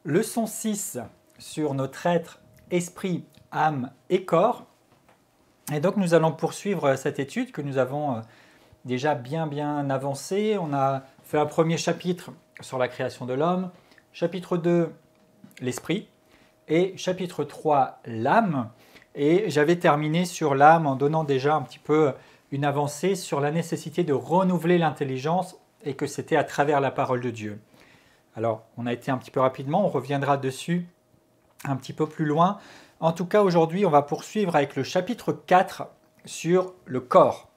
Leçon 6 sur notre être, esprit, âme et corps. Et donc nous allons poursuivre cette étude que nous avons déjà bien avancée. On a fait un premier chapitre sur la création de l'homme, chapitre 2, l'esprit, et chapitre 3, l'âme. Et j'avais terminé sur l'âme en donnant déjà un petit peu une avancée sur la nécessité de renouveler l'intelligence et que c'était à travers la parole de Dieu. Alors, on a été un petit peu rapidement, on reviendra dessus un petit peu plus loin. En tout cas, aujourd'hui, on va poursuivre avec le chapitre 4 sur le corps.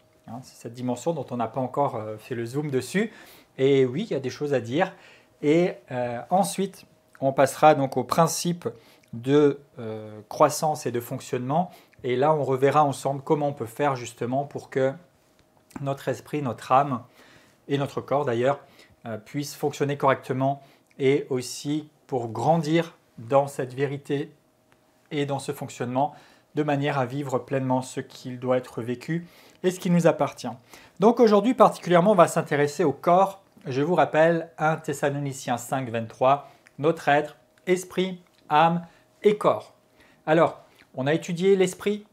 C'est cette dimension dont on n'a pas encore fait le zoom dessus. Et oui, il y a des choses à dire. Et ensuite, on passera donc au principe de croissance et de fonctionnement. Et là, on reverra ensemble comment on peut faire justement pour que notre esprit, notre âme et notre corps d'ailleurs puissent fonctionner correctement et aussi pour grandir dans cette vérité et dans ce fonctionnement de manière à vivre pleinement ce qu'il doit être vécu et ce qui nous appartient. Donc aujourd'hui particulièrement, on va s'intéresser au corps. Je vous rappelle 1 Thessaloniciens 5, 23, notre être, esprit, âme et corps. Alors, on a étudié l'esprit,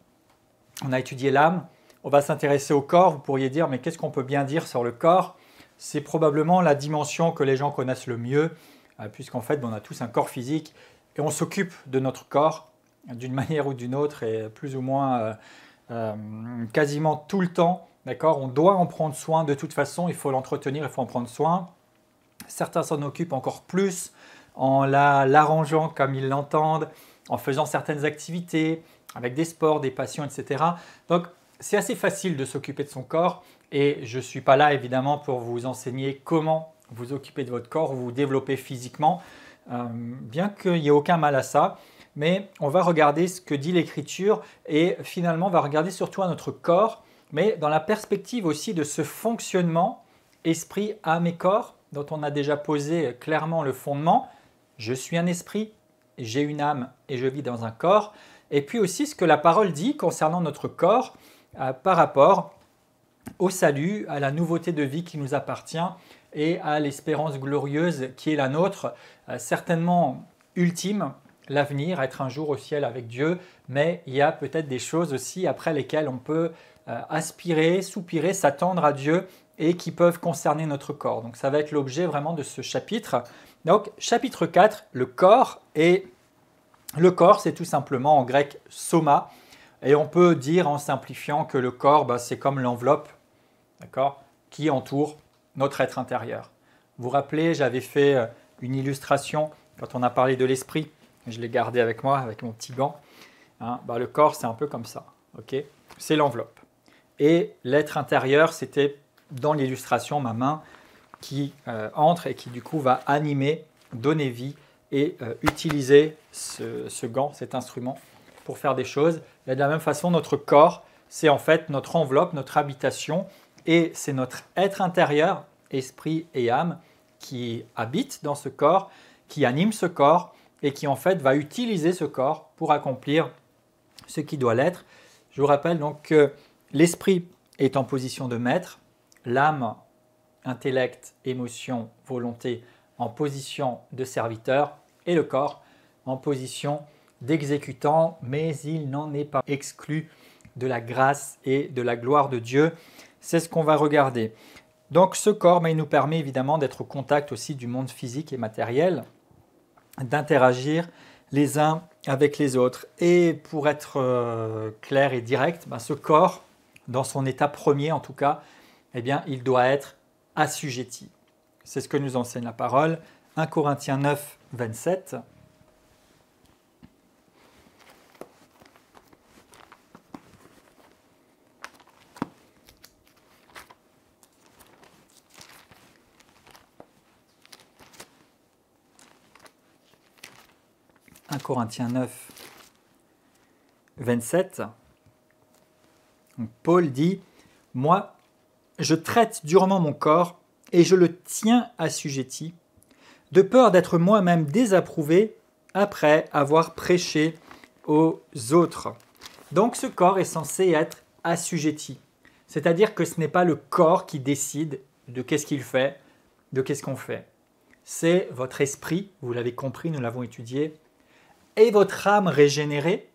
on a étudié l'âme, on va s'intéresser au corps. Vous pourriez dire, mais qu'est-ce qu'on peut bien dire sur le corps ? C'est probablement la dimension que les gens connaissent le mieux, puisqu'en fait, on a tous un corps physique et on s'occupe de notre corps d'une manière ou d'une autre et plus ou moins quasiment tout le temps. D'accord ? On doit en prendre soin de toute façon, il faut l'entretenir, il faut en prendre soin. Certains s'en occupent encore plus en l'arrangeant comme ils l'entendent, en faisant certaines activités, avec des sports, des passions, etc. Donc, c'est assez facile de s'occuper de son corps et je ne suis pas là évidemment pour vous enseigner comment vous occuper de votre corps ou vous développer physiquement, bien qu'il n'y ait aucun mal à ça. Mais on va regarder ce que dit l'Écriture et finalement on va regarder surtout à notre corps, mais dans la perspective aussi de ce fonctionnement esprit, âme et corps dont on a déjà posé clairement le fondement. Je suis un esprit, j'ai une âme et je vis dans un corps. Et puis aussi ce que la parole dit concernant notre corps par rapport au salut, à la nouveauté de vie qui nous appartient et à l'espérance glorieuse qui est la nôtre, certainement ultime, l'avenir, être un jour au ciel avec Dieu, mais il y a peut-être des choses aussi après lesquelles on peut aspirer, soupirer, s'attendre à Dieu et qui peuvent concerner notre corps. Donc ça va être l'objet vraiment de ce chapitre. Donc chapitre 4, le corps, et le corps c'est tout simplement en grec soma, et on peut dire en simplifiant que le corps c'est comme l'enveloppe, d'accord, qui entoure notre être intérieur. Vous vous rappelez, j'avais fait une illustration quand on a parlé de l'esprit, je l'ai gardé avec moi, avec mon petit gant. Le corps c'est un peu comme ça, okay, c'est l'enveloppe. Et l'être intérieur, c'était dans l'illustration ma main qui entre et qui du coup va animer, donner vie et utiliser ce gant, cet instrument pour faire des choses. Et de la même façon, notre corps, c'est en fait notre enveloppe, notre habitation et c'est notre être intérieur, esprit et âme qui habite dans ce corps, qui anime ce corps et qui en fait va utiliser ce corps pour accomplir ce qui doit l'être. Je vous rappelle donc que l'esprit est en position de maître, l'âme, intellect, émotion, volonté en position de serviteur et le corps en position d'exécutant, mais il n'en est pas exclu de la grâce et de la gloire de Dieu. C'est ce qu'on va regarder. Donc ce corps, il nous permet évidemment d'être au contact aussi du monde physique et matériel, d'interagir les uns avec les autres. Et pour être clair et direct, ce corps, dans son état premier en tout cas, il doit être assujetti. C'est ce que nous enseigne la parole. 1 Corinthiens 9, 27. Corinthiens 9, 27. Donc Paul dit « Moi, je traite durement mon corps et je le tiens assujetti, de peur d'être moi-même désapprouvé après avoir prêché aux autres. » Donc ce corps est censé être assujetti. C'est-à-dire que ce n'est pas le corps qui décide de qu'est-ce qu'il fait, de qu'est-ce qu'on fait. c'est votre esprit, vous l'avez compris, nous l'avons étudié, et votre âme régénérée,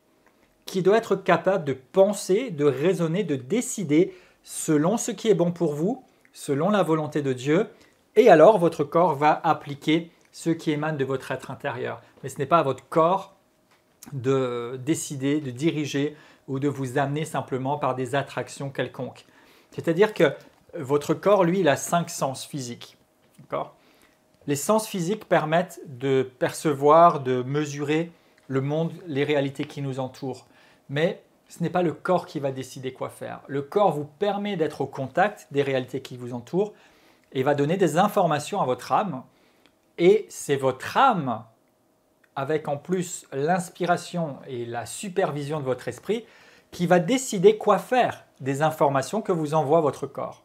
qui doit être capable de penser, de raisonner, de décider selon ce qui est bon pour vous, selon la volonté de Dieu, et alors votre corps va appliquer ce qui émane de votre être intérieur. Mais ce n'est pas à votre corps de décider, de diriger ou de vous amener simplement par des attractions quelconques. C'est-à-dire que votre corps, lui, il a 5 sens physiques. D'accord ? Les sens physiques permettent de percevoir, de mesurer le monde, les réalités qui nous entourent. Mais ce n'est pas le corps qui va décider quoi faire. Le corps vous permet d'être au contact des réalités qui vous entourent et va donner des informations à votre âme. Et c'est votre âme, avec en plus l'inspiration et la supervision de votre esprit, qui va décider quoi faire des informations que vous envoie votre corps.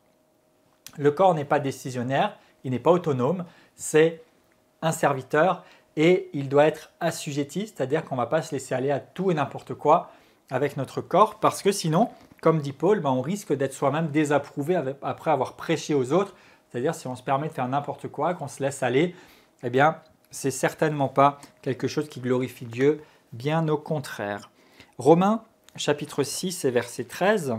Le corps n'est pas décisionnaire, il n'est pas autonome, c'est un serviteur et il doit être assujetti, c'est-à-dire qu'on ne va pas se laisser aller à tout et n'importe quoi avec notre corps, parce que sinon, comme dit Paul, on risque d'être soi-même désapprouvé après avoir prêché aux autres, c'est-à-dire si on se permet de faire n'importe quoi, qu'on se laisse aller, eh bien, c'est certainement pas quelque chose qui glorifie Dieu, bien au contraire. Romains, chapitre 6 et verset 13.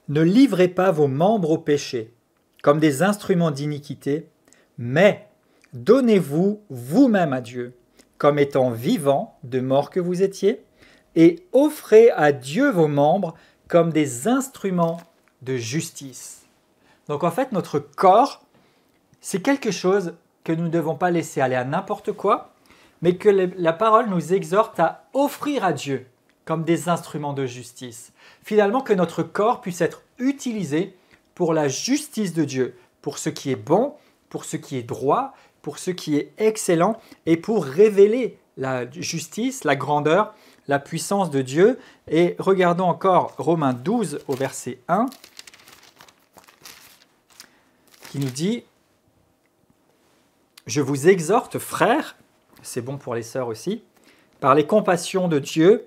Ne livrez pas vos membres au péché, comme des instruments d'iniquité, mais donnez-vous vous-même à Dieu, comme étant vivants de mort que vous étiez, et offrez à Dieu vos membres comme des instruments de justice. Donc en fait, notre corps, c'est quelque chose que nous ne devons pas laisser aller à n'importe quoi, mais que la parole nous exhorte à offrir à Dieu comme des instruments de justice. Finalement, que notre corps puisse être utilisé pour la justice de Dieu, pour ce qui est bon, pour ce qui est droit, pour ce qui est excellent et pour révéler la justice, la grandeur, la puissance de Dieu. Et regardons encore Romains 12 au verset 1 qui nous dit « Je vous exhorte, frères, c'est bon pour les sœurs aussi, par les compassions de Dieu,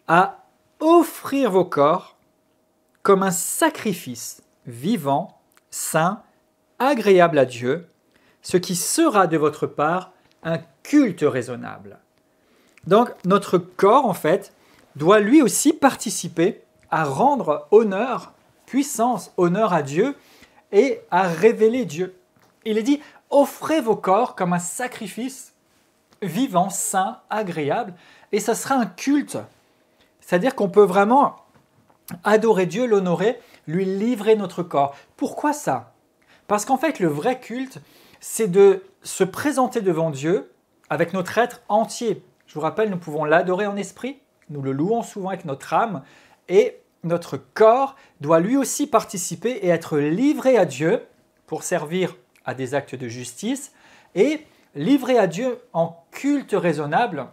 à offrir vos corps comme un sacrifice vivant, saint, agréable à Dieu, ce qui sera de votre part un culte raisonnable. » Donc notre corps, en fait, doit lui aussi participer à rendre honneur, puissance, honneur à Dieu et à révéler Dieu. Il est dit, offrez vos corps comme un sacrifice vivant, saint, agréable, et ça sera un culte. C'est-à-dire qu'on peut vraiment adorer Dieu, l'honorer, lui livrer notre corps. Pourquoi ça? Parce qu'en fait, le vrai culte, c'est de se présenter devant Dieu avec notre être entier. Je vous rappelle, nous pouvons l'adorer en esprit, nous le louons souvent avec notre âme, et notre corps doit lui aussi participer et être livré à Dieu pour servir à des actes de justice, et livré à Dieu en culte raisonnable.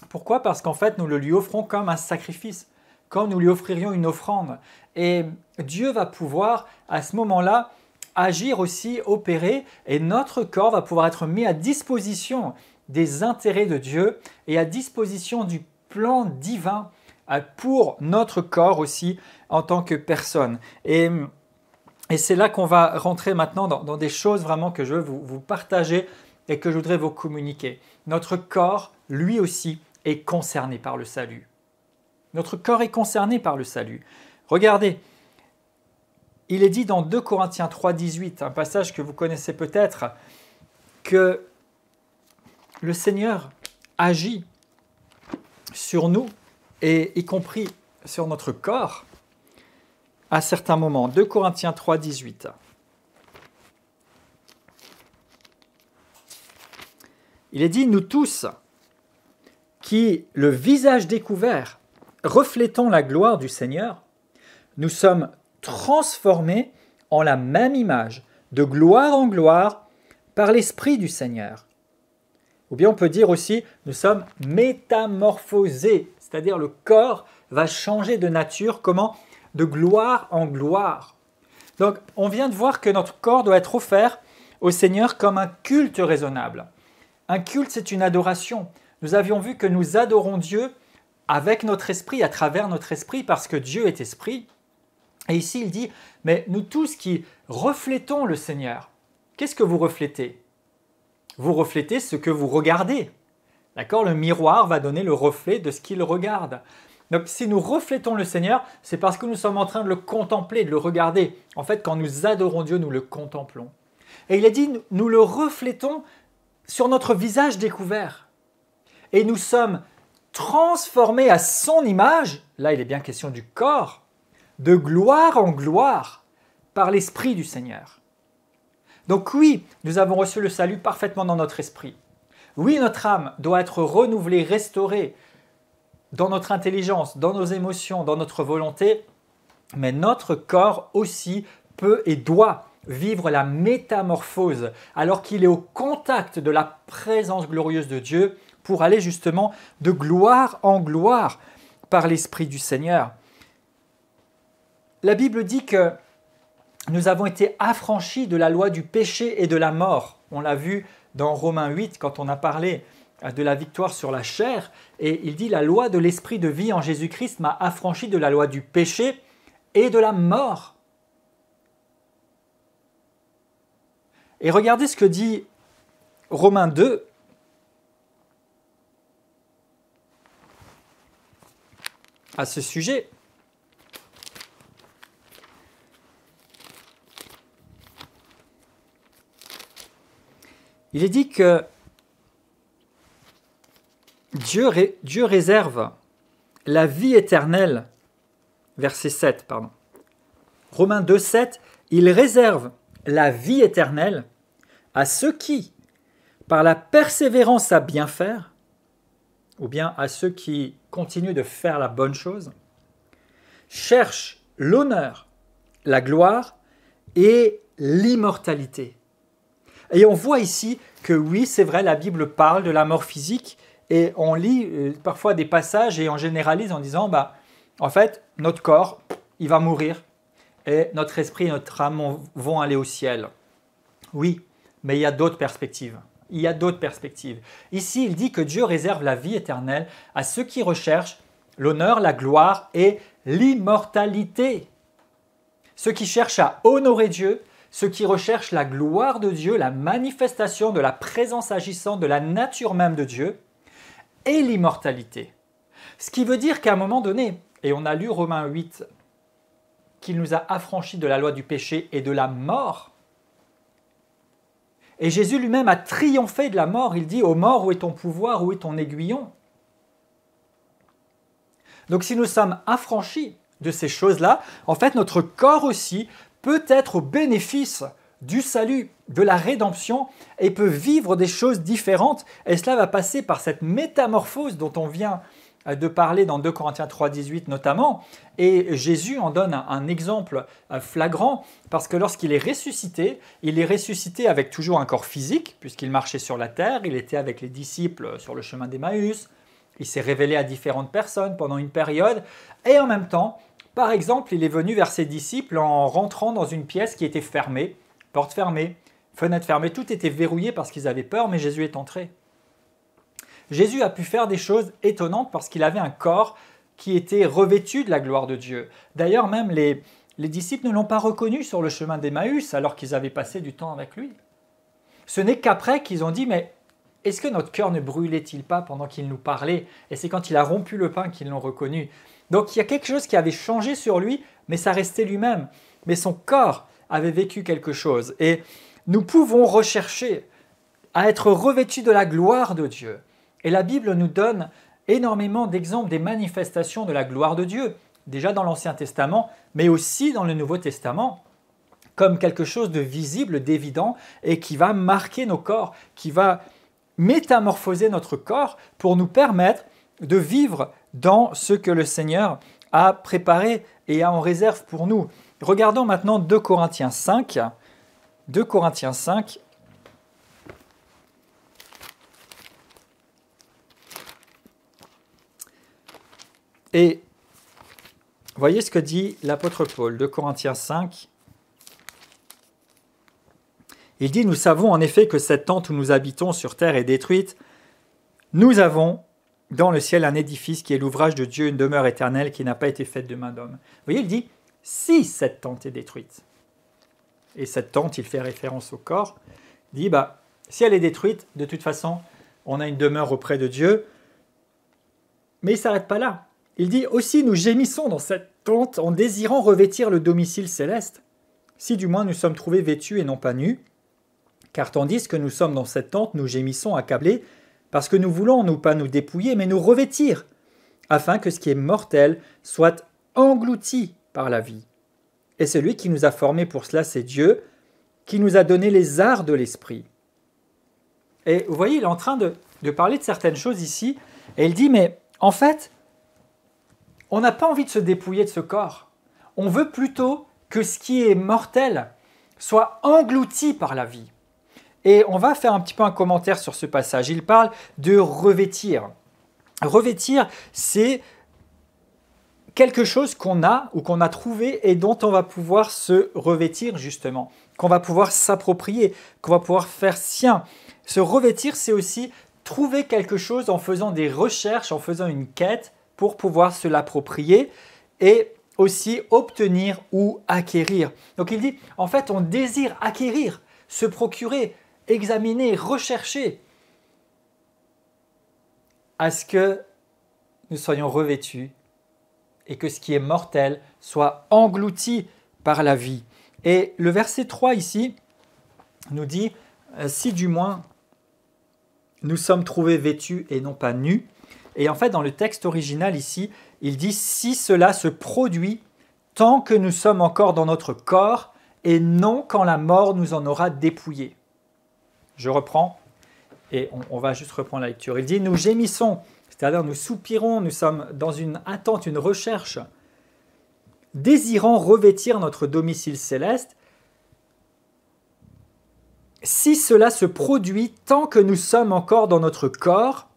Pourquoi? Parce qu'en fait, nous le lui offrons comme un sacrifice, comme nous lui offririons une offrande. Et Dieu va pouvoir, à ce moment-là, agir aussi, opérer, et notre corps va pouvoir être mis à disposition des intérêts de Dieu et à disposition du plan divin pour notre corps aussi en tant que personne. Et c'est là qu'on va rentrer maintenant dans des choses vraiment que je veux vous partager et que je voudrais vous communiquer. Notre corps, lui aussi, est concerné par le salut. Notre corps est concerné par le salut. Regardez, il est dit dans 2 Corinthiens 3, 18, un passage que vous connaissez peut-être, que le Seigneur agit sur nous, et y compris sur notre corps, à certains moments. 2 Corinthiens 3, 18. Il est dit, nous tous, qui, le visage découvert, reflétons la gloire du Seigneur, nous sommes transformés en la même image, de gloire en gloire, par l'Esprit du Seigneur. Ou bien on peut dire aussi, nous sommes métamorphosés, c'est-à-dire le corps va changer de nature, comment? De gloire en gloire. Donc on vient de voir que notre corps doit être offert au Seigneur comme un culte raisonnable. Un culte, c'est une adoration. nous avions vu que nous adorons Dieu avec notre esprit, à travers notre esprit, parce que Dieu est esprit. Et ici, il dit, mais nous tous qui reflétons le Seigneur, qu'est-ce que vous reflétez? Vous reflétez ce que vous regardez. D'accord? Le miroir va donner le reflet de ce qu'il regarde. Donc, si nous reflétons le Seigneur, c'est parce que nous sommes en train de le contempler, de le regarder. En fait, quand nous adorons Dieu, nous le contemplons. Et il est dit, nous le reflétons sur notre visage découvert. Et nous sommes transformés à son image, là il est bien question du corps, de gloire en gloire par l'Esprit du Seigneur. Donc oui, nous avons reçu le salut parfaitement dans notre esprit. Oui, notre âme doit être renouvelée, restaurée dans notre intelligence, dans nos émotions, dans notre volonté, mais notre corps aussi peut et doit vivre la métamorphose alors qu'il est au contact de la présence glorieuse de Dieu pour aller justement de gloire en gloire par l'Esprit du Seigneur. La Bible dit que nous avons été affranchis de la loi du péché et de la mort. On l'a vu dans Romains 8 quand on a parlé de la victoire sur la chair. Et il dit « La loi de l'esprit de vie en Jésus-Christ m'a affranchi de la loi du péché et de la mort. » Et regardez ce que dit Romains 2. À ce sujet. Il est dit que Dieu réserve la vie éternelle, verset 7, pardon. Romains 2, 7, il réserve la vie éternelle à ceux qui, par la persévérance à bien faire, ou bien à ceux qui continuent de faire la bonne chose, cherchent l'honneur, la gloire et l'immortalité. Et on voit ici que oui, c'est vrai, la Bible parle de la mort physique et on lit parfois des passages et on généralise en disant, en fait, notre corps, il va mourir et notre esprit et notre âme vont aller au ciel. Oui, mais il y a d'autres perspectives. Il y a d'autres perspectives. Ici, il dit que Dieu réserve la vie éternelle à ceux qui recherchent l'honneur, la gloire et l'immortalité. Ceux qui cherchent à honorer Dieu, ceux qui recherchent la gloire de Dieu, la manifestation de la présence agissante de la nature même de Dieu et l'immortalité. Ce qui veut dire qu'à un moment donné, et on a lu Romains 8, qu'il nous a affranchis de la loi du péché et de la mort. Et Jésus lui-même a triomphé de la mort. Il dit « Ô mort, où est ton pouvoir, où est ton aiguillon ?» Donc si nous sommes affranchis de ces choses-là, en fait notre corps aussi peut être au bénéfice du salut, de la rédemption et peut vivre des choses différentes. Et cela va passer par cette métamorphose dont on vient de parler dans 2 Corinthiens 3, 18 notamment. Et Jésus en donne un exemple flagrant parce que lorsqu'il est ressuscité, il est ressuscité avec toujours un corps physique puisqu'il marchait sur la terre, il était avec les disciples sur le chemin d'Emmaüs, il s'est révélé à différentes personnes pendant une période et en même temps, par exemple, il est venu vers ses disciples en rentrant dans une pièce qui était fermée, porte fermée, fenêtre fermée, tout était verrouillé parce qu'ils avaient peur, mais Jésus est entré. Jésus a pu faire des choses étonnantes parce qu'il avait un corps qui était revêtu de la gloire de Dieu. D'ailleurs, même les disciples ne l'ont pas reconnu sur le chemin d'Emmaüs alors qu'ils avaient passé du temps avec lui. Ce n'est qu'après qu'ils ont dit « Mais est-ce que notre cœur ne brûlait-il pas pendant qu'il nous parlait ?» Et c'est quand il a rompu le pain qu'ils l'ont reconnu. Donc il y a quelque chose qui avait changé sur lui, mais ça restait lui-même. Mais son corps avait vécu quelque chose. Et nous pouvons rechercher à être revêtus de la gloire de Dieu. Et la Bible nous donne énormément d'exemples des manifestations de la gloire de Dieu, déjà dans l'Ancien Testament, mais aussi dans le Nouveau Testament, comme quelque chose de visible, d'évident, et qui va marquer nos corps, qui va métamorphoser notre corps pour nous permettre de vivre dans ce que le Seigneur a préparé et a en réserve pour nous. Regardons maintenant 2 Corinthiens 5. 2 Corinthiens 5. Et voyez ce que dit l'apôtre Paul, 2 Corinthiens 5. Il dit « Nous savons en effet que cette tente où nous habitons sur terre est détruite, nous avons dans le ciel un édifice qui est l'ouvrage de Dieu, une demeure éternelle qui n'a pas été faite de main d'homme. Vous voyez, il dit, si cette tente est détruite, et cette tente, il fait référence au corps, il dit, si elle est détruite, de toute façon, on a une demeure auprès de Dieu, mais il ne s'arrête pas là. Il dit, aussi nous gémissons dans cette tente en désirant revêtir le domicile céleste, si du moins nous sommes trouvés vêtus et non pas nus, car tandis que nous sommes dans cette tente, nous gémissons accablés, parce que nous voulons non pas nous dépouiller, mais nous revêtir, afin que ce qui est mortel soit englouti par la vie. Et celui qui nous a formés pour cela, c'est Dieu, qui nous a donné les arts de l'esprit. Et vous voyez, il est en train de parler de certaines choses ici, et il dit, mais en fait, on n'a pas envie de se dépouiller de ce corps. On veut plutôt que ce qui est mortel soit englouti par la vie. Et on va faire un petit peu un commentaire sur ce passage. Il parle de revêtir. Revêtir, c'est quelque chose qu'on a ou qu'on a trouvé et dont on va pouvoir se revêtir justement, qu'on va pouvoir s'approprier, qu'on va pouvoir faire sien. Se revêtir, c'est aussi trouver quelque chose en faisant des recherches, en faisant une quête pour pouvoir se l'approprier et aussi obtenir ou acquérir. Donc il dit, en fait, on désire acquérir, se procurer, examiner, rechercher à ce que nous soyons revêtus et que ce qui est mortel soit englouti par la vie. Et le verset 3 ici nous dit, si du moins nous sommes trouvés vêtus et non pas nus. Et en fait, dans le texte original ici, il dit, si cela se produit tant que nous sommes encore dans notre corps et non quand la mort nous en aura dépouillés. Je reprends et on va juste reprendre la lecture. Il dit, nous gémissons, c'est-à-dire nous soupirons, nous sommes dans une attente, une recherche, désirant revêtir notre domicile céleste, si cela se produit tant que nous sommes encore dans notre corps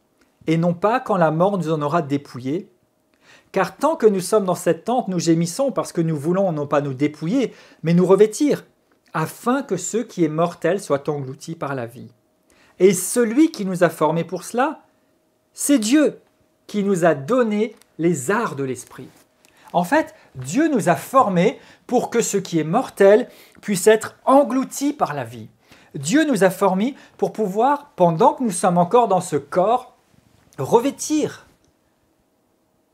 et non pas quand la mort nous en aura dépouillés. Car tant que nous sommes dans cette tente, nous gémissons parce que nous voulons non pas nous dépouiller, mais nous revêtir, afin que ce qui est mortel soit englouti par la vie. Et celui qui nous a formés pour cela, c'est Dieu qui nous a donné les arts de l'esprit. En fait, Dieu nous a formés pour que ce qui est mortel puisse être englouti par la vie. Dieu nous a formés pour pouvoir, pendant que nous sommes encore dans ce corps, revêtir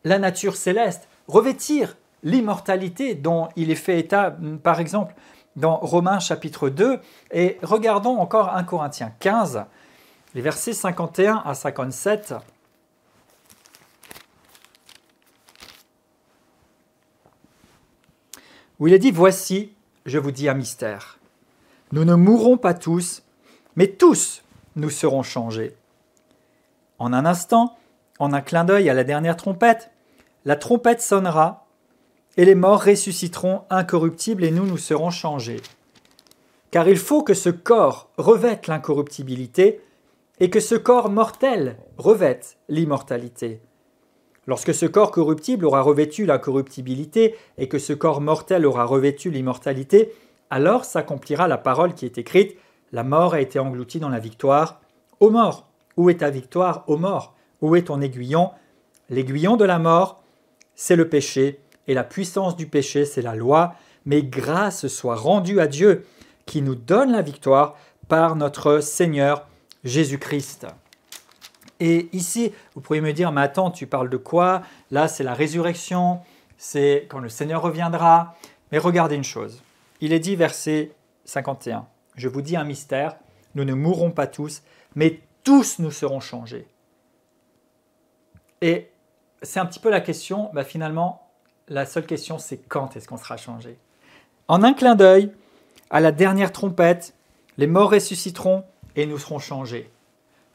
la nature céleste, revêtir l'immortalité dont il est fait état, par exemple, dans Romains chapitre 2. Et regardons encore 1 Corinthiens 15, les versets 51 à 57. Où il est dit, voici, je vous dis un mystère. Nous ne mourrons pas tous, mais tous nous serons changés. En un instant, en un clin d'œil à la dernière trompette, la trompette sonnera et les morts ressusciteront incorruptibles et nous serons changés. Car il faut que ce corps revête l'incorruptibilité et que ce corps mortel revête l'immortalité. Lorsque ce corps corruptible aura revêtu l'incorruptibilité et que ce corps mortel aura revêtu l'immortalité, alors s'accomplira la parole qui est écrite, la mort a été engloutie dans la victoire. Ô mort, où est ta victoire? Ô mort, où est ton aiguillon? L'aiguillon de la mort, c'est le péché, et la puissance du péché, c'est la loi. Mais grâce soit rendue à Dieu, qui nous donne la victoire par notre Seigneur Jésus-Christ. Et ici, vous pourriez me dire, mais attends, tu parles de quoi? Là, c'est la résurrection, c'est quand le Seigneur reviendra. Mais regardez une chose. Il est dit, verset 51, « Je vous dis un mystère, nous ne mourrons pas tous, mais tous nous serons changés. » Et c'est un petit peu la question, finalement, la seule question, c'est quand est-ce qu'on sera changé? En un clin d'œil, à la dernière trompette, les morts ressusciteront et nous serons changés.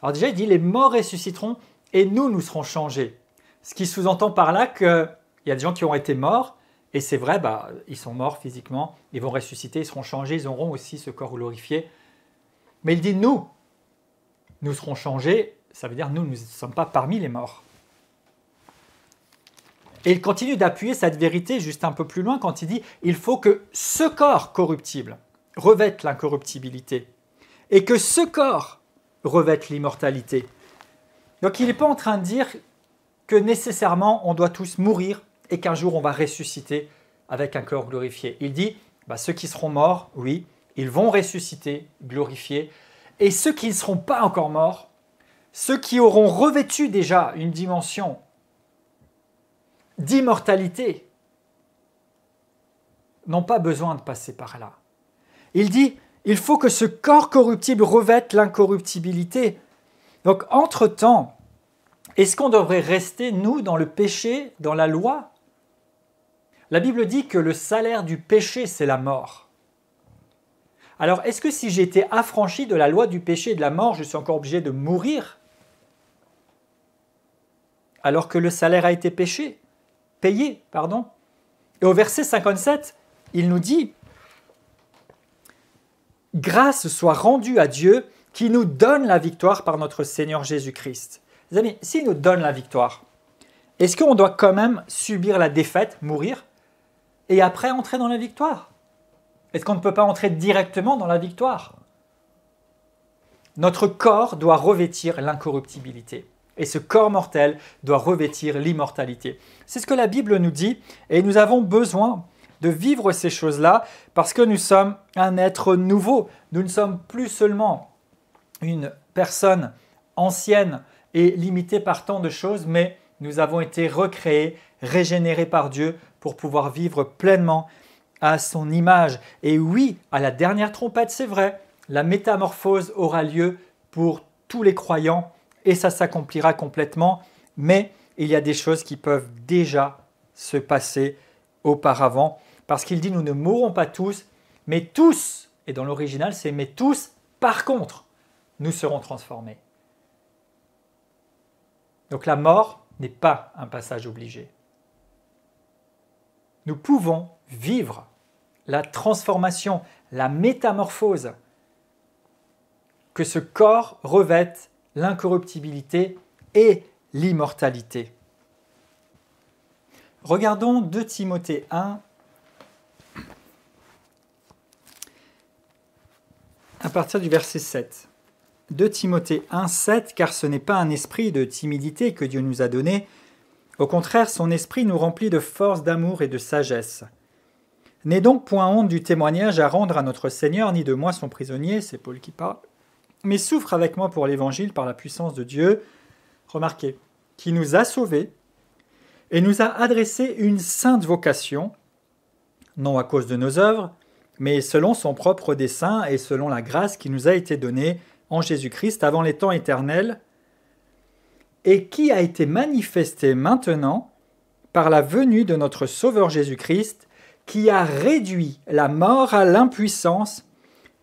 Alors déjà, il dit, les morts ressusciteront et nous serons changés. Ce qui sous-entend par là qu'il y a des gens qui ont été morts, et c'est vrai, ils sont morts physiquement, ils vont ressusciter, ils seront changés, ils auront aussi ce corps glorifié. Mais il dit nous serons changés, ça veut dire nous ne sommes pas parmi les morts. Et il continue d'appuyer cette vérité juste un peu plus loin quand il dit il faut que ce corps corruptible revête l'incorruptibilité et que ce corps revête l'immortalité. Donc il n'est pas en train de dire que nécessairement on doit tous mourir et qu'un jour on va ressusciter avec un corps glorifié. Il dit, ceux qui seront morts, oui, ils vont ressusciter, glorifiés. Et ceux qui ne seront pas encore morts, ceux qui auront revêtu déjà une dimension d'immortalité, n'ont pas besoin de passer par là. Il dit, il faut que ce corps corruptible revête l'incorruptibilité. Donc, entre-temps, est-ce qu'on devrait rester, nous, dans le péché, dans la loi? La Bible dit que le salaire du péché, c'est la mort. Alors, est-ce que si j'ai été affranchi de la loi du péché et de la mort, je suis encore obligé de mourir? Alors que le salaire a été payé. Et au verset 57, il nous dit « Grâce soit rendue à Dieu qui nous donne la victoire par notre Seigneur Jésus-Christ. » Les amis, s'il nous donne la victoire, est-ce qu'on doit quand même subir la défaite, mourir, et après entrer dans la victoire? Est-ce qu'on ne peut pas entrer directement dans la victoire? Notre corps doit revêtir l'incorruptibilité. Et ce corps mortel doit revêtir l'immortalité. C'est ce que la Bible nous dit, et nous avons besoin de vivre ces choses-là parce que nous sommes un être nouveau. Nous ne sommes plus seulement une personne ancienne et limitée par tant de choses, mais nous avons été recréés, régénérés par Dieu pour pouvoir vivre pleinement à son image. Et oui, à la dernière trompette, c'est vrai, la métamorphose aura lieu pour tous les croyants et ça s'accomplira complètement, mais il y a des choses qui peuvent déjà se passer auparavant, parce qu'il dit nous ne mourrons pas tous, mais tous, et dans l'original c'est mais tous, par contre, nous serons transformés. Donc la mort n'est pas un passage obligé. Nous pouvons vivre la transformation, la métamorphose, que ce corps revête l'incorruptibilité et l'immortalité. Regardons 2 Timothée 1, à partir du verset 7. 2 Timothée 1, 7, car ce n'est pas un esprit de timidité que Dieu nous a donné. Au contraire, son esprit nous remplit de force, d'amour et de sagesse. N'aie donc point honte du témoignage à rendre à notre Seigneur, ni de moi son prisonnier, c'est Paul qui parle, mais souffre avec moi pour l'Évangile par la puissance de Dieu, remarquez, qui nous a sauvés et nous a adressé une sainte vocation, non à cause de nos œuvres, mais selon son propre dessein et selon la grâce qui nous a été donnée en Jésus-Christ avant les temps éternels, et qui a été manifestée maintenant par la venue de notre Sauveur Jésus-Christ, qui a réduit la mort à l'impuissance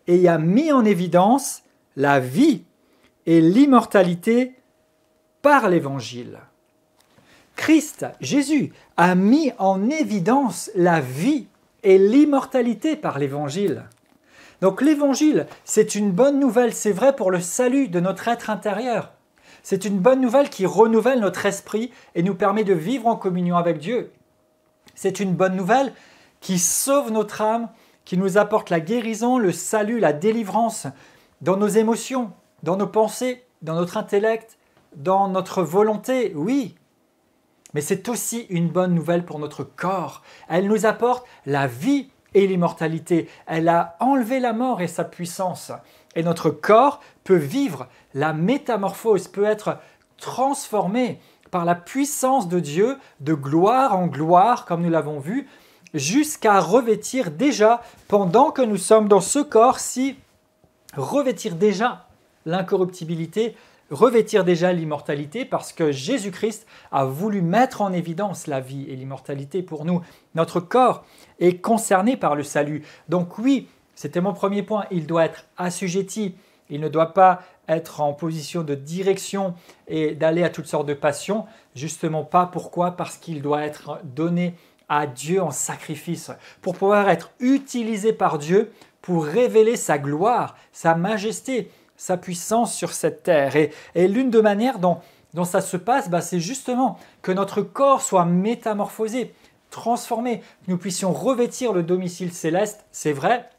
et a mis en évidence la vie et l'immortalité par l'Évangile. Christ, Jésus, a mis en évidence la vie et l'immortalité par l'Évangile. Donc l'Évangile, c'est une bonne nouvelle, c'est vrai pour le salut de notre être intérieur. C'est une bonne nouvelle qui renouvelle notre esprit et nous permet de vivre en communion avec Dieu. C'est une bonne nouvelle qui sauve notre âme, qui nous apporte la guérison, le salut, la délivrance dans nos émotions, dans nos pensées, dans notre intellect, dans notre volonté, oui. Mais c'est aussi une bonne nouvelle pour notre corps. Elle nous apporte la vie et l'immortalité. Elle a enlevé la mort et sa puissance. Et notre corps peut vivre la métamorphose, peut être transformé par la puissance de Dieu, de gloire en gloire, comme nous l'avons vu, jusqu'à revêtir déjà, pendant que nous sommes dans ce corps-ci, revêtir déjà l'incorruptibilité, revêtir déjà l'immortalité, parce que Jésus-Christ a voulu mettre en évidence la vie et l'immortalité pour nous. Notre corps est concerné par le salut. Donc oui, c'était mon premier point, il doit être assujetti, il ne doit pas être en position de direction et d'aller à toutes sortes de passions, justement pas. Pourquoi? Parce qu'il doit être donné à Dieu en sacrifice, pour pouvoir être utilisé par Dieu pour révéler sa gloire, sa majesté, sa puissance sur cette terre. Et l'une des manières dont ça se passe, c'est justement que notre corps soit métamorphosé, transformé, que nous puissions revêtir le domicile céleste, c'est vrai,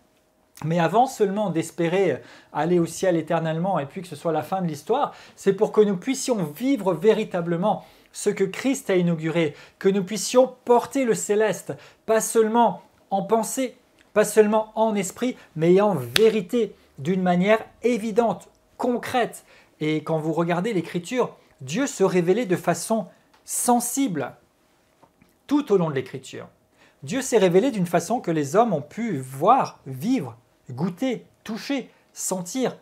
Mais avant seulement d'espérer aller au ciel éternellement et puis que ce soit la fin de l'histoire, c'est pour que nous puissions vivre véritablement ce que Christ a inauguré, que nous puissions porter le céleste, pas seulement en pensée, pas seulement en esprit, mais en vérité, d'une manière évidente, concrète. Et quand vous regardez l'Écriture, Dieu se révélait de façon sensible tout au long de l'Écriture. Dieu s'est révélé d'une façon que les hommes ont pu voir, vivre, goûter, toucher, sentir.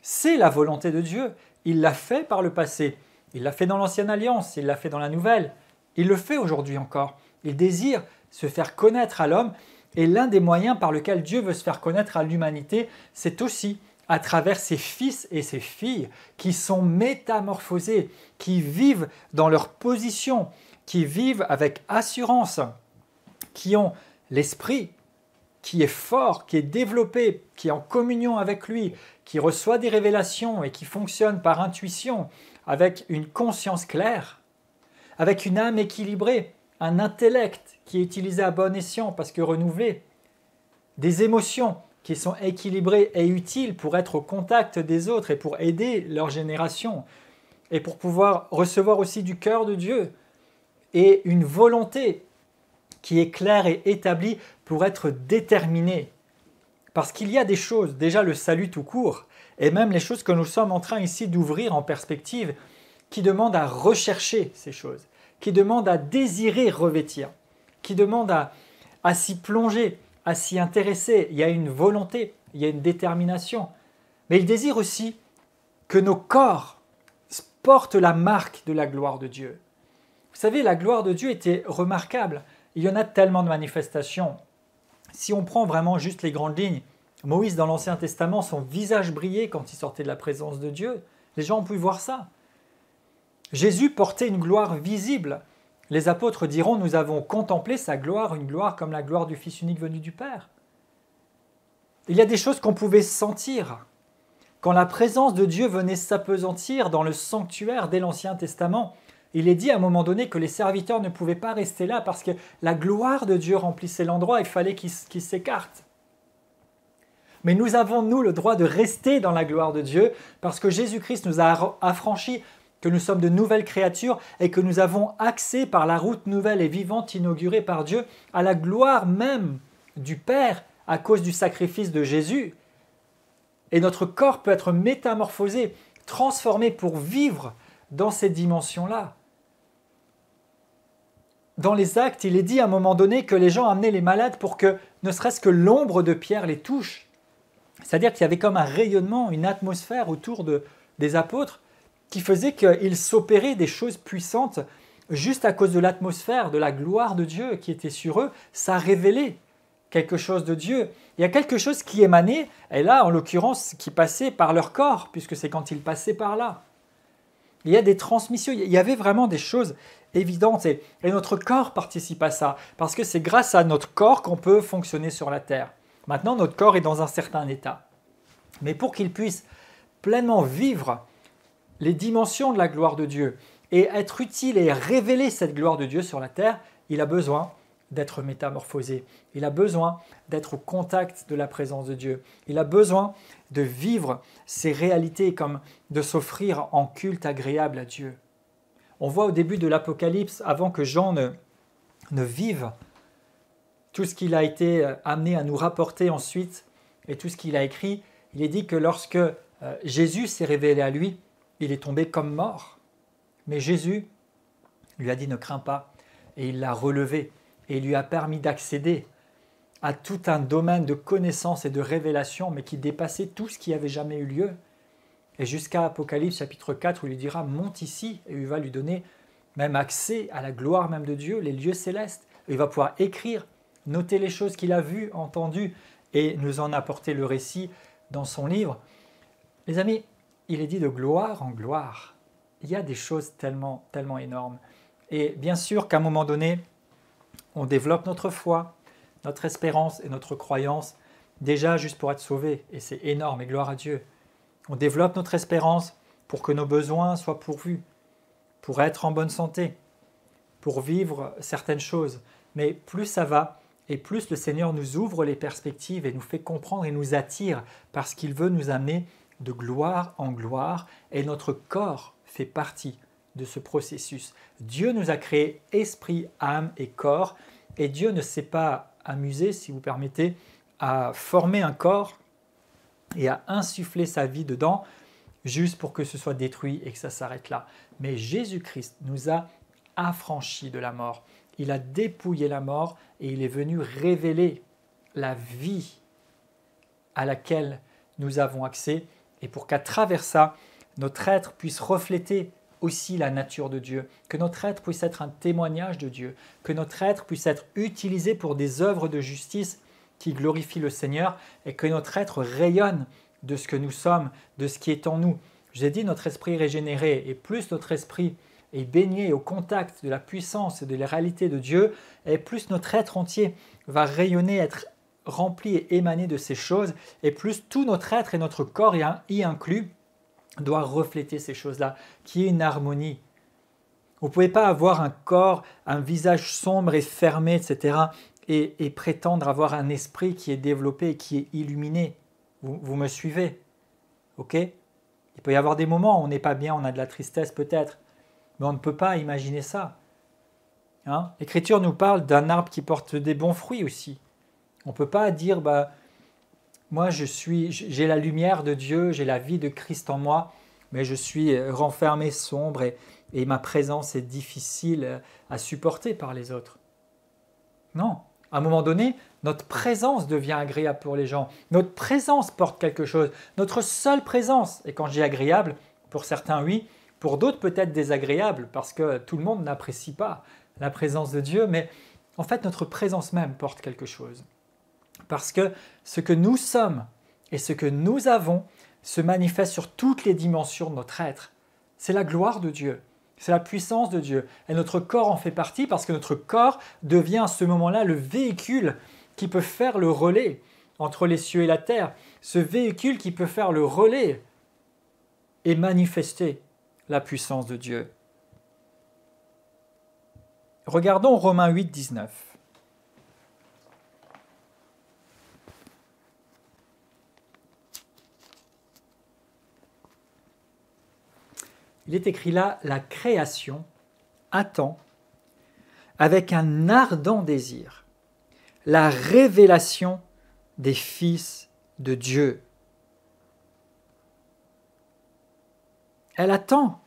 C'est la volonté de Dieu. Il l'a fait par le passé. Il l'a fait dans l'Ancienne Alliance, il l'a fait dans la Nouvelle. Il le fait aujourd'hui encore. Il désire se faire connaître à l'homme et l'un des moyens par lequel Dieu veut se faire connaître à l'humanité, c'est aussi à travers ses fils et ses filles qui sont métamorphosés, qui vivent dans leur position, qui vivent avec assurance, qui ont l'esprit qui est fort, qui est développé, qui est en communion avec lui, qui reçoit des révélations et qui fonctionne par intuition, avec une conscience claire, avec une âme équilibrée, un intellect qui est utilisé à bon escient parce que renouvelé, des émotions qui sont équilibrées et utiles pour être au contact des autres et pour aider leur génération, et pour pouvoir recevoir aussi du cœur de Dieu, et une volonté qui est claire et établie pour être déterminée. Parce qu'il y a des choses, déjà le salut tout court, et même les choses que nous sommes en train ici d'ouvrir en perspective, qui demandent à rechercher ces choses, qui demandent à désirer revêtir, qui demandent à s'y plonger, à s'y intéresser. Il y a une volonté, il y a une détermination. Mais il désire aussi que nos corps portent la marque de la gloire de Dieu. Vous savez, la gloire de Dieu était remarquable. Il y en a tellement de manifestations. Si on prend vraiment juste les grandes lignes, Moïse dans l'Ancien Testament, son visage brillait quand il sortait de la présence de Dieu. Les gens ont pu voir ça. Jésus portait une gloire visible. Les apôtres diront, nous avons contemplé sa gloire, une gloire comme la gloire du Fils unique venu du Père. Il y a des choses qu'on pouvait sentir. Quand la présence de Dieu venait s'appesantir dans le sanctuaire dès l'Ancien Testament, il est dit à un moment donné que les serviteurs ne pouvaient pas rester là parce que la gloire de Dieu remplissait l'endroit, il fallait qu'ils s'écartent. Mais nous avons, nous, le droit de rester dans la gloire de Dieu parce que Jésus-Christ nous a affranchis, que nous sommes de nouvelles créatures et que nous avons accès par la route nouvelle et vivante inaugurée par Dieu à la gloire même du Père à cause du sacrifice de Jésus. Et notre corps peut être métamorphosé, transformé pour vivre dans ces dimensions-là. Dans les Actes, il est dit à un moment donné que les gens amenaient les malades pour que ne serait-ce que l'ombre de Pierre les touche. C'est-à-dire qu'il y avait comme un rayonnement, une atmosphère autour des apôtres qui faisait qu'ils s'opéraient des choses puissantes juste à cause de l'atmosphère, de la gloire de Dieu qui était sur eux. Ça révélait quelque chose de Dieu. Il y a quelque chose qui émanait, et là, en l'occurrence, qui passait par leur corps, puisque c'est quand ils passaient par là. Il y a des transmissions, il y avait vraiment des choses évidentes, et notre corps participe à ça, parce que c'est grâce à notre corps qu'on peut fonctionner sur la terre. Maintenant, notre corps est dans un certain état. Mais pour qu'il puisse pleinement vivre les dimensions de la gloire de Dieu et être utile et révéler cette gloire de Dieu sur la terre, il a besoin d'être métamorphosé. Il a besoin d'être au contact de la présence de Dieu. Il a besoin de vivre ces réalités comme de s'offrir en culte agréable à Dieu. On voit au début de l'Apocalypse, avant que Jean ne vive tout ce qu'il a été amené à nous rapporter ensuite et tout ce qu'il a écrit, il est dit que lorsque Jésus s'est révélé à lui, il est tombé comme mort. Mais Jésus lui a dit « ne crains pas » et il l'a relevé et il lui a permis d'accéder à tout un domaine de connaissance et de révélation, mais qui dépassait tout ce qui avait jamais eu lieu. Et jusqu'à Apocalypse chapitre 4 où il lui dira « monte ici » et il va lui donner même accès à la gloire même de Dieu, les lieux célestes. Il va pouvoir écrire, noter les choses qu'il a vues, entendues et nous en apporter le récit dans son livre. Les amis, il est dit de gloire en gloire. Il y a des choses tellement, tellement énormes. Et bien sûr qu'à un moment donné, on développe notre foi, notre espérance et notre croyance, déjà juste pour être sauvé. Et c'est énorme, et gloire à Dieu. On développe notre espérance pour que nos besoins soient pourvus, pour être en bonne santé, pour vivre certaines choses. Mais plus ça va, et plus le Seigneur nous ouvre les perspectives et nous fait comprendre et nous attire parce qu'il veut nous amener de gloire en gloire et notre corps fait partie de ce processus. Dieu nous a créé esprit, âme et corps et Dieu ne s'est pas amusé, si vous permettez, à former un corps et à insuffler sa vie dedans juste pour que ce soit détruit et que ça s'arrête là. Mais Jésus-Christ nous a affranchis de la mort. Il a dépouillé la mort et il est venu révéler la vie à laquelle nous avons accès et pour qu'à travers ça, notre être puisse refléter aussi la nature de Dieu, que notre être puisse être un témoignage de Dieu, que notre être puisse être utilisé pour des œuvres de justice qui glorifient le Seigneur et que notre être rayonne de ce que nous sommes, de ce qui est en nous. J'ai dit notre esprit régénéré et plus notre esprit est baigné au contact de la puissance et de la réalité de Dieu, et plus notre être entier va rayonner, être rempli et émané de ces choses, et plus tout notre être et notre corps y inclus doit refléter ces choses-là, qui est une harmonie. Vous ne pouvez pas avoir un corps, un visage sombre et fermé, etc., et prétendre avoir un esprit qui est développé et qui est illuminé. Vous me suivez? Ok? Il peut y avoir des moments où on n'est pas bien, on a de la tristesse peut-être, mais on ne peut pas imaginer ça. Hein? L'Écriture nous parle d'un arbre qui porte des bons fruits aussi. On ne peut pas dire, moi j'ai la lumière de Dieu, j'ai la vie de Christ en moi, mais je suis renfermé, sombre et ma présence est difficile à supporter par les autres. Non, à un moment donné, notre présence devient agréable pour les gens. Notre présence porte quelque chose, notre seule présence. Et quand je dis agréable, pour certains oui, pour d'autres peut-être désagréable, parce que tout le monde n'apprécie pas la présence de Dieu, mais en fait notre présence même porte quelque chose. Parce que ce que nous sommes et ce que nous avons se manifeste sur toutes les dimensions de notre être. C'est la gloire de Dieu, c'est la puissance de Dieu. Et notre corps en fait partie parce que notre corps devient à ce moment-là le véhicule qui peut faire le relais entre les cieux et la terre. Ce véhicule qui peut faire le relais et manifester la puissance de Dieu. Regardons Romains 8, 19. Il est écrit là, la création attend avec un ardent désir la révélation des fils de Dieu. Elle attend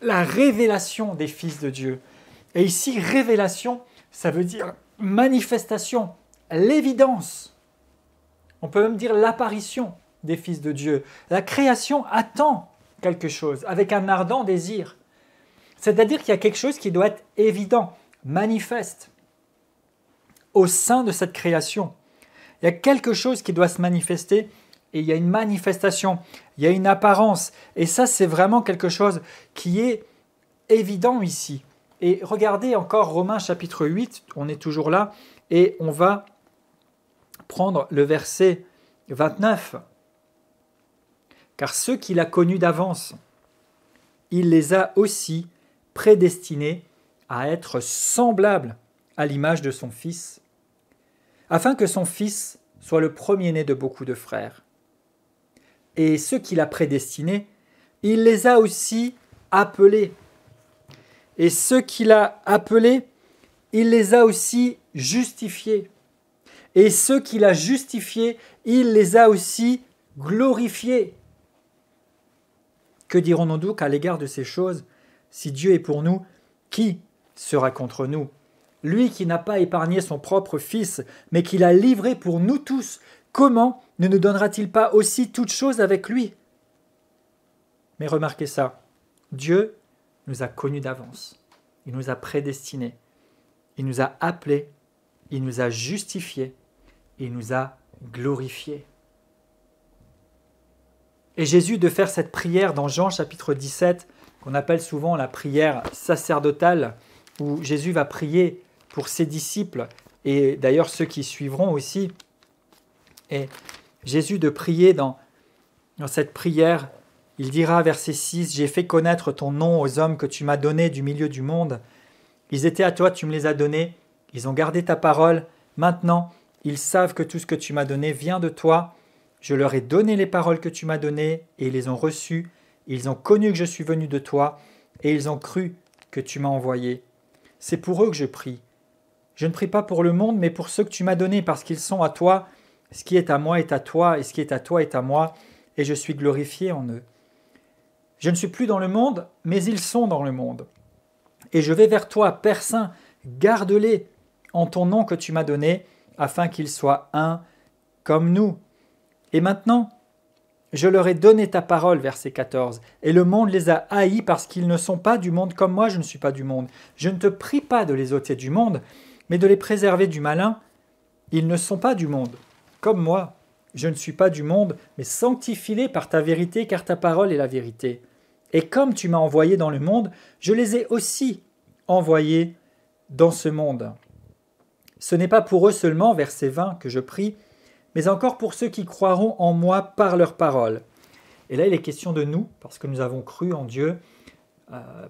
la révélation des fils de Dieu. Et ici, révélation, ça veut dire manifestation, l'évidence. On peut même dire l'apparition des fils de Dieu. La création attend quelque chose avec un ardent désir. C'est-à-dire qu'il y a quelque chose qui doit être évident, manifeste au sein de cette création. Il y a quelque chose qui doit se manifester et il y a une manifestation, il y a une apparence. Et ça, c'est vraiment quelque chose qui est évident ici. Et regardez encore Romains chapitre 8, on est toujours là, et on va prendre le verset 29. Car ceux qu'il a connus d'avance, il les a aussi prédestinés à être semblables à l'image de son Fils, afin que son Fils soit le premier-né de beaucoup de frères. Et ceux qu'il a prédestinés, il les a aussi appelés. Et ceux qu'il a appelés, il les a aussi justifiés. Et ceux qu'il a justifiés, il les a aussi glorifiés. Que dirons-nous donc à l'égard de ces choses? Si Dieu est pour nous, qui sera contre nous? Lui qui n'a pas épargné son propre Fils, mais qui l'a livré pour nous tous, comment ne nous donnera-t-il pas aussi toutes choses avec lui? Mais remarquez ça, Dieu nous a connus d'avance. Il nous a prédestinés. Il nous a appelés. Il nous a justifiés. Il nous a glorifiés. Et Jésus de faire cette prière dans Jean chapitre 17, qu'on appelle souvent la prière sacerdotale, où Jésus va prier pour ses disciples, et d'ailleurs ceux qui suivront aussi. Et Jésus de prier dans cette prière, il dira, verset 6, « J'ai fait connaître ton nom aux hommes que tu m'as donnés du milieu du monde. Ils étaient à toi, tu me les as donnés, Ils ont gardé ta parole. Maintenant, ils savent que tout ce que tu m'as donné vient de toi. Je leur ai donné les paroles que tu m'as données et ils les ont reçues. Ils ont connu que je suis venu de toi et ils ont cru que tu m'as envoyé. C'est pour eux que je prie. Je ne prie pas pour le monde, mais pour ceux que tu m'as donnés, parce qu'ils sont à toi. Ce qui est à moi est à toi, et ce qui est à toi est à moi, et je suis glorifié en eux. Je ne suis plus dans le monde, mais ils sont dans le monde. Et je vais vers toi, Père Saint, garde-les en ton nom que tu m'as donné, afin qu'ils soient un comme nous. Et maintenant, je leur ai donné ta parole, verset 14, et le monde les a haïs parce qu'ils ne sont pas du monde comme moi, je ne suis pas du monde. Je ne te prie pas de les ôter du monde, mais de les préserver du malin. Ils ne sont pas du monde, comme moi. Je ne suis pas du monde, mais sanctifie-les par ta vérité, car ta parole est la vérité. Et comme tu m'as envoyé dans le monde, je les ai aussi envoyés dans ce monde. Ce n'est pas pour eux seulement, verset 20, que je prie, mais encore pour ceux qui croiront en moi par leur parole. Et là, il est question de nous, parce que nous avons cru en Dieu,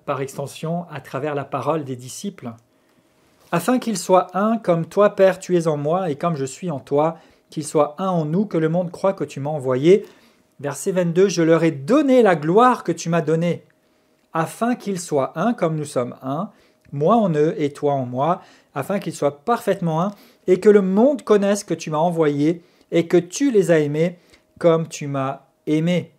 par extension, à travers la parole des disciples, afin qu'ils soient un, comme toi, Père, tu es en moi, et comme je suis en toi, qu'ils soient un en nous, que le monde croit que tu m'as envoyé. Verset 22, je leur ai donné la gloire que tu m'as donnée, afin qu'ils soient un, comme nous sommes un, moi en eux et toi en moi, afin qu'ils soient parfaitement un, et que le monde connaisse que tu m'as envoyé, et que tu les as aimés comme tu m'as aimé.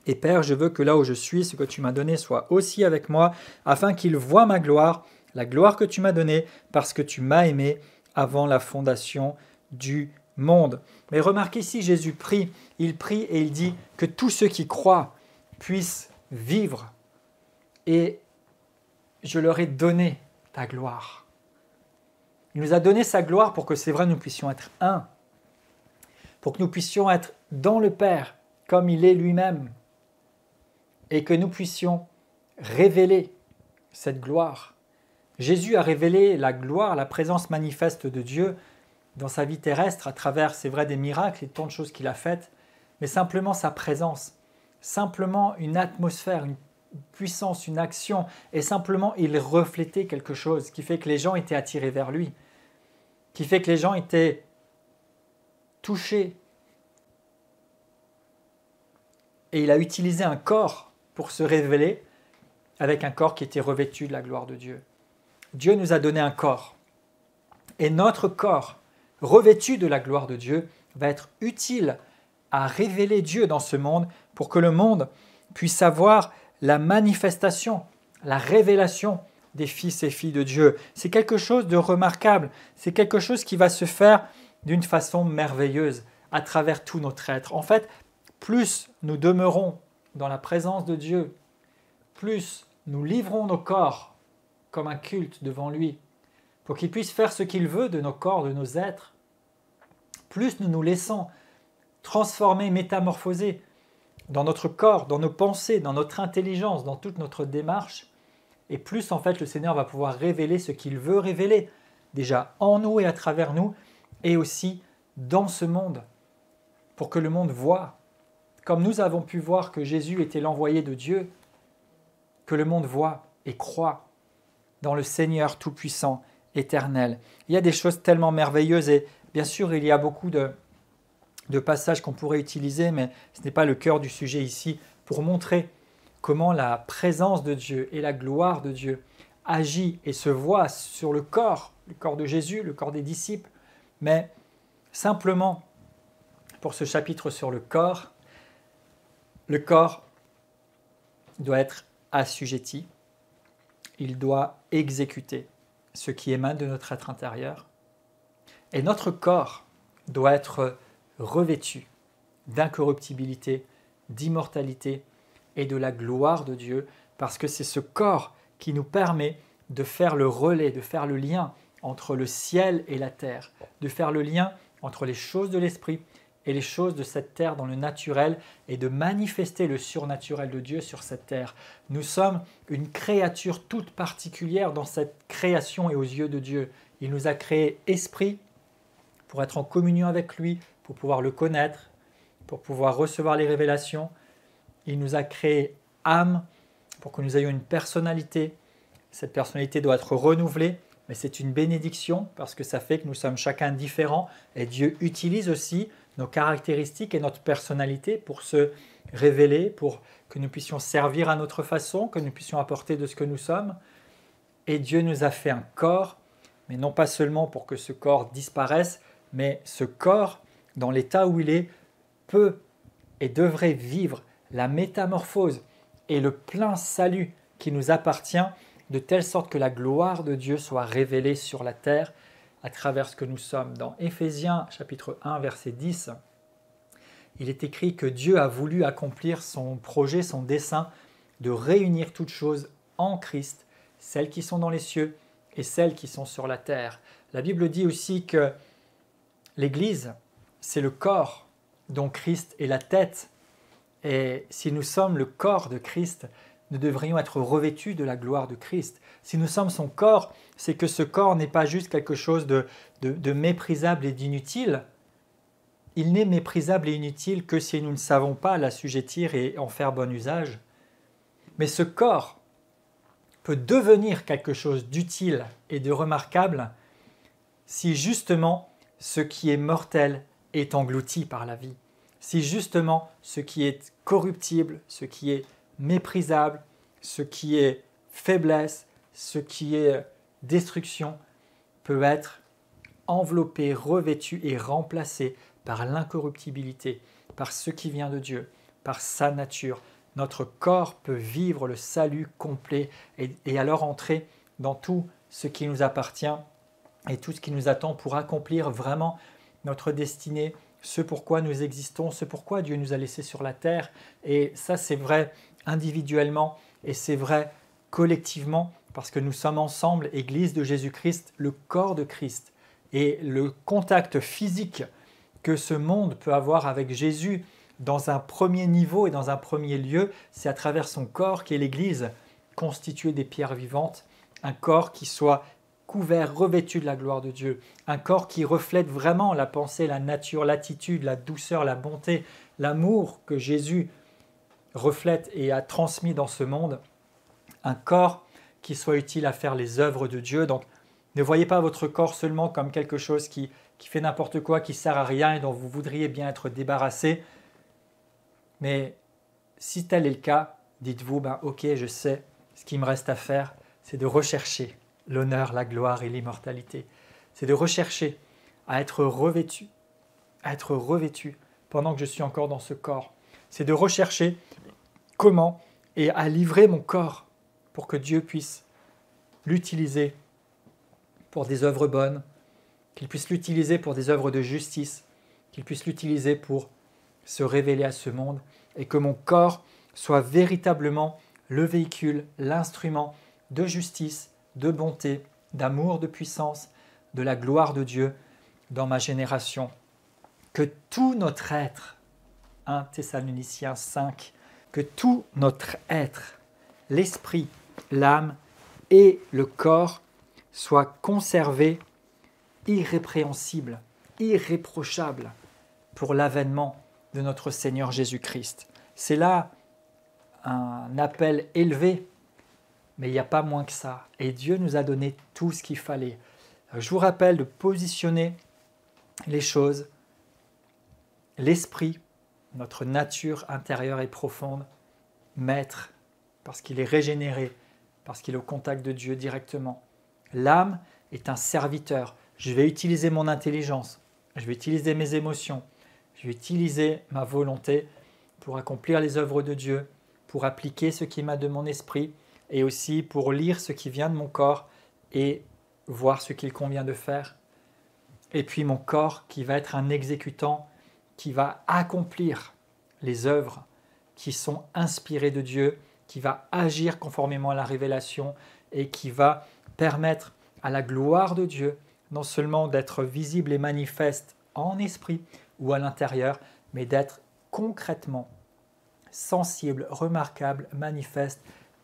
Et Père, je veux que là où je suis, ce que tu m'as donné soit aussi avec moi, afin qu'ils voient ma gloire, la gloire que tu m'as donnée, parce que tu m'as aimé avant la fondation du monde. Mais remarquez ici, Jésus prie et il dit que tous ceux qui croient puissent vivre. Et je leur ai donné ta gloire. Il nous a donné sa gloire pour que c'est vrai, nous puissions être un, pour que nous puissions être dans le Père comme il est lui-même, et que nous puissions révéler cette gloire. Jésus a révélé la gloire, la présence manifeste de Dieu dans sa vie terrestre à travers, c'est vrai, des miracles et tant de choses qu'il a faites, mais simplement sa présence, simplement une atmosphère, une puissance, une action, et simplement il reflétait quelque chose qui fait que les gens étaient attirés vers lui, qui fait que les gens étaient touchés. Et il a utilisé un corps pour se révéler avec un corps qui était revêtu de la gloire de Dieu. Dieu nous a donné un corps. Et notre corps, revêtu de la gloire de Dieu, va être utile à révéler Dieu dans ce monde pour que le monde puisse avoir la manifestation, la révélation des fils et filles de Dieu. C'est quelque chose de remarquable. C'est quelque chose qui va se faire d'une façon merveilleuse à travers tout notre être. En fait, plus nous demeurons dans la présence de Dieu, plus nous livrons nos corps comme un culte devant lui, pour qu'il puisse faire ce qu'il veut de nos corps, de nos êtres, plus nous nous laissons transformer, métamorphoser dans notre corps, dans nos pensées, dans notre intelligence, dans toute notre démarche, et plus en fait le Seigneur va pouvoir révéler ce qu'il veut révéler, déjà en nous et à travers nous, et aussi dans ce monde, pour que le monde voie, comme nous avons pu voir que Jésus était l'envoyé de Dieu, que le monde voit et croit dans le Seigneur Tout-Puissant, éternel. Il y a des choses tellement merveilleuses et bien sûr il y a beaucoup de passages qu'on pourrait utiliser, mais ce n'est pas le cœur du sujet ici, pour montrer comment la présence de Dieu et la gloire de Dieu agit et se voit sur le corps de Jésus, le corps des disciples, mais simplement pour ce chapitre sur le corps doit être assujetti, il doit exécuter ce qui émane de notre être intérieur, et notre corps doit être revêtu d'incorruptibilité, d'immortalité et de la gloire de Dieu, parce que c'est ce corps qui nous permet de faire le relais, de faire le lien entre le ciel et la terre, de faire le lien entre les choses de l'esprit et les choses de cette terre dans le naturel et de manifester le surnaturel de Dieu sur cette terre. Nous sommes une créature toute particulière dans cette création et aux yeux de Dieu. Il nous a créé esprit pour être en communion avec lui, pour pouvoir le connaître, pour pouvoir recevoir les révélations. Il nous a créé âme pour que nous ayons une personnalité. Cette personnalité doit être renouvelée mais c'est une bénédiction parce que ça fait que nous sommes chacun différents et Dieu utilise aussi nos caractéristiques et notre personnalité pour se révéler, pour que nous puissions servir à notre façon, que nous puissions apporter de ce que nous sommes. Et Dieu nous a fait un corps, mais non pas seulement pour que ce corps disparaisse, mais ce corps, dans l'état où il est, peut et devrait vivre la métamorphose et le plein salut qui nous appartient, de telle sorte que la gloire de Dieu soit révélée sur la terre à travers ce que nous sommes. Dans Éphésiens chapitre 1, verset 10, il est écrit que Dieu a voulu accomplir son projet, son dessein, de réunir toutes choses en Christ, celles qui sont dans les cieux et celles qui sont sur la terre. La Bible dit aussi que l'Église, c'est le corps dont Christ est la tête. Et si nous sommes le corps de Christ, nous devrions être revêtus de la gloire de Christ. Si nous sommes son corps, c'est que ce corps n'est pas juste quelque chose de méprisable et d'inutile. Il n'est méprisable et inutile que si nous ne savons pas l'assujettir et en faire bon usage. Mais ce corps peut devenir quelque chose d'utile et de remarquable si justement ce qui est mortel est englouti par la vie. Si justement ce qui est corruptible, ce qui est méprisable, ce qui est faiblesse, ce qui est destruction peut être enveloppé, revêtu et remplacé par l'incorruptibilité, par ce qui vient de Dieu, par sa nature. Notre corps peut vivre le salut complet et alors entrer dans tout ce qui nous appartient et tout ce qui nous attend pour accomplir vraiment notre destinée, ce pourquoi nous existons, ce pourquoi Dieu nous a laissés sur la terre. Et ça, c'est vrai individuellement et c'est vrai collectivement parce que nous sommes ensemble, Église de Jésus-Christ, le corps de Christ. Et le contact physique que ce monde peut avoir avec Jésus dans un premier niveau et dans un premier lieu, c'est à travers son corps qu'est l'Église, constituée des pierres vivantes, un corps qui soit couvert, revêtu de la gloire de Dieu, un corps qui reflète vraiment la pensée, la nature, l'attitude, la douceur, la bonté, l'amour que Jésus reflète et a transmis dans ce monde, un corps qui soit utile à faire les œuvres de Dieu. Donc, ne voyez pas votre corps seulement comme quelque chose qui fait n'importe quoi, qui ne sert à rien et dont vous voudriez bien être débarrassé. Mais si tel est le cas, dites-vous, ok, je sais, ce qui me reste à faire, c'est de rechercher l'honneur, la gloire et l'immortalité. C'est de rechercher à être revêtu pendant que je suis encore dans ce corps. C'est de rechercher comment et à livrer mon corps pour que Dieu puisse l'utiliser pour des œuvres bonnes, qu'il puisse l'utiliser pour des œuvres de justice, qu'il puisse l'utiliser pour se révéler à ce monde et que mon corps soit véritablement le véhicule, l'instrument de justice, de bonté, d'amour, de puissance, de la gloire de Dieu dans ma génération. Que tout notre être, 1 Thessaloniciens 5, que tout notre être, l'esprit, l'âme et le corps soient conservés irrépréhensibles, irréprochables pour l'avènement de notre Seigneur Jésus-Christ. C'est là un appel élevé, mais il n'y a pas moins que ça. Et Dieu nous a donné tout ce qu'il fallait. Je vous rappelle de positionner les choses, l'esprit, notre nature intérieure et profonde, maître, parce qu'il est régénéré, parce qu'il est au contact de Dieu directement. L'âme est un serviteur. Je vais utiliser mon intelligence, je vais utiliser mes émotions, je vais utiliser ma volonté pour accomplir les œuvres de Dieu, pour appliquer ce qui m'a de mon esprit et aussi pour lire ce qui vient de mon corps et voir ce qu'il convient de faire. Et puis mon corps qui va être un exécutant, qui va accomplir les œuvres qui sont inspirées de Dieu, qui va agir conformément à la révélation et qui va permettre à la gloire de Dieu non seulement d'être visible et manifeste en esprit ou à l'intérieur, mais d'être concrètement sensible, remarquable, manifeste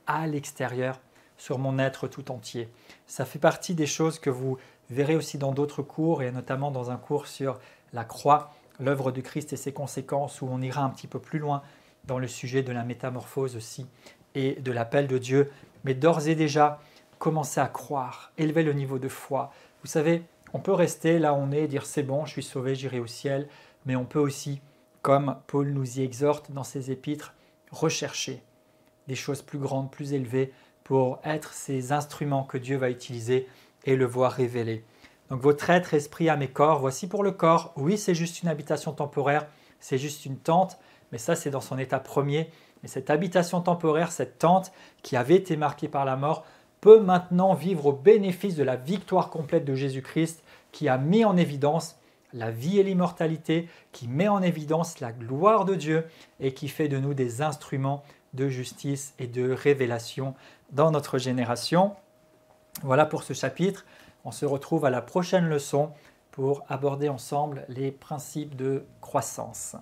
à l'extérieur sur mon être tout entier. Ça fait partie des choses que vous verrez aussi dans d'autres cours et notamment dans un cours sur la croix, l'œuvre du Christ et ses conséquences où on ira un petit peu plus loin dans le sujet de la métamorphose aussi et de l'appel de Dieu. Mais d'ores et déjà, commencer à croire, élever le niveau de foi. Vous savez, on peut rester là où on est et dire c'est bon, je suis sauvé, j'irai au ciel, mais on peut aussi, comme Paul nous y exhorte dans ses épîtres, rechercher des choses plus grandes, plus élevées pour être ces instruments que Dieu va utiliser et le voir révéler. Donc votre être, esprit, âme et corps, voici pour le corps, oui c'est juste une habitation temporaire, c'est juste une tente, mais ça c'est dans son état premier. Mais cette habitation temporaire, cette tente qui avait été marquée par la mort, peut maintenant vivre au bénéfice de la victoire complète de Jésus-Christ qui a mis en évidence la vie et l'immortalité, qui met en évidence la gloire de Dieu et qui fait de nous des instruments de justice et de révélation dans notre génération. Voilà pour ce chapitre. On se retrouve à la prochaine leçon pour aborder ensemble les principes de croissance.